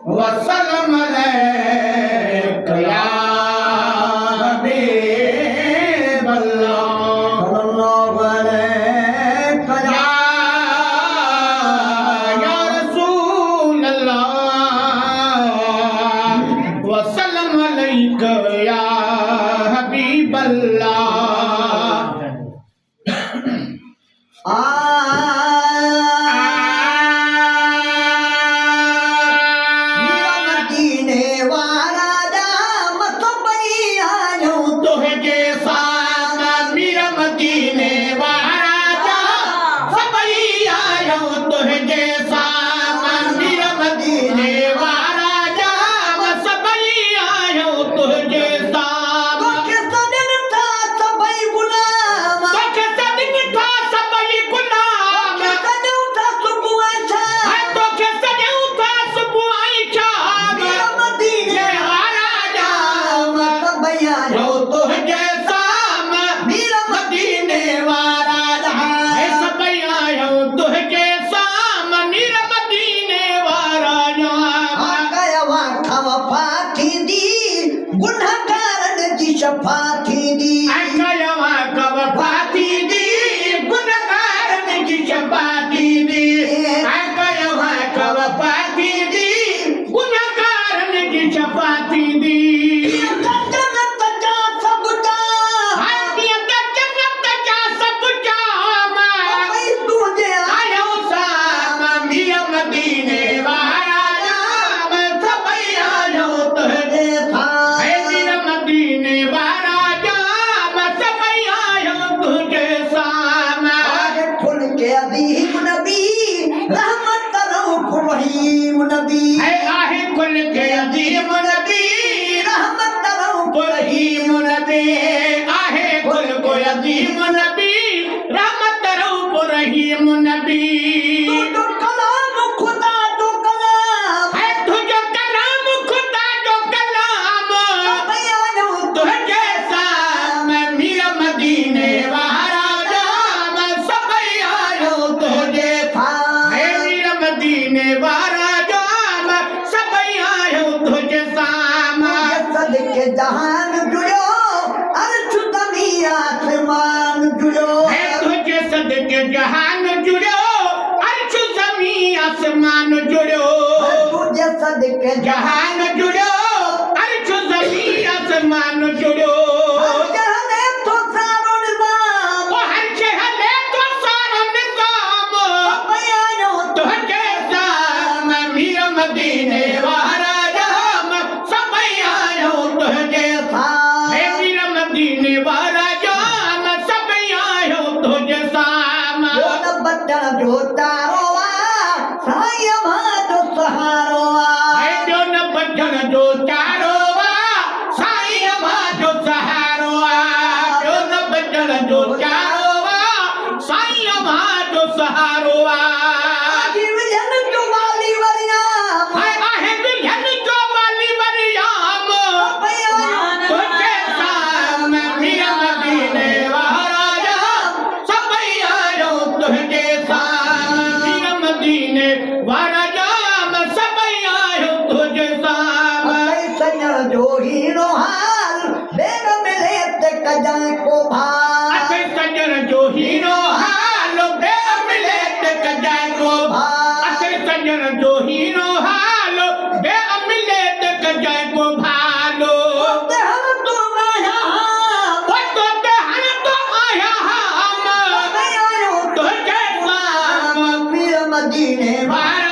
वसल्लम अलैका या हबीबल्लाह सल्लल्लाहु अलैहि या रसूलल्लाह वसल्लम अलैका या हबीबल्लाह शफाती दी अकलवा कवफाती दी गुनहगारन की शफाती दी अकलवा कवफाती दी गुनहगारन की शफाती दी जन्नत का सबका जन्नत का सबका मैं तुझे आयो सामा मिया मदीने वाला मैं सब आयो तुझे है मिया मदीने वाला मैं सब आयो तुझे सामा खुल के अदीम नबी रहमत रऊफ रहीम नबी आहे खुल के अजीम नबी रहमत रऊफ रहीम नबी आहे खुल को अजीम नबी रहमत रऊफ रहीम नबी तो कलाम खुदा तो कलाम है तुझो कलाम खुदा जो कलाम बयानो तुझे साम मिया मदीने वाला मैं सब आयो तुझे है मिया मदीने वाला मैं सब आयो तुझे साम सदके जहान जुड़ो अर्श जमी आसमान जुड़ो है तुझे सदके जहान जुड़ो अर्श जमी आसमान जुड़ो तुझे सदके जहान जुड़ो अर्श जमी आसमान जुड़ो जहने तो सारो निजाम वो हर शहले तो सारा निजाम बयानो तुझे साम मिया मदीने वाला सब आयो तुझे है मिया मदीने वाला सब आयो तुझे साम बच्चा जो तारोवा साया भादो सहारोवा है जो न बचन जो चारोवा साईं जो सहारोवा जो न बचन जो चारोवा साईं जो सहारोवा जीवन जो वाली वरियाम हाय आहे बिलन जो वाली मरियम तुझे साम मिया मदीने वाला सब आयो तुझे साम मिया मदीने वाला सब आयो तुझे साम सजन जो हीरो हाल बेग मिले ते कजा को भाल अते सजन जो हीरो हालो बे मिले ते कजाए को अते सजन जो हीरो हालो बे मिले ते कजाए को भालो ते हम तो आया हम वो तो ते हर तो आया हम आयो तुझे साम मीर मदीने वाला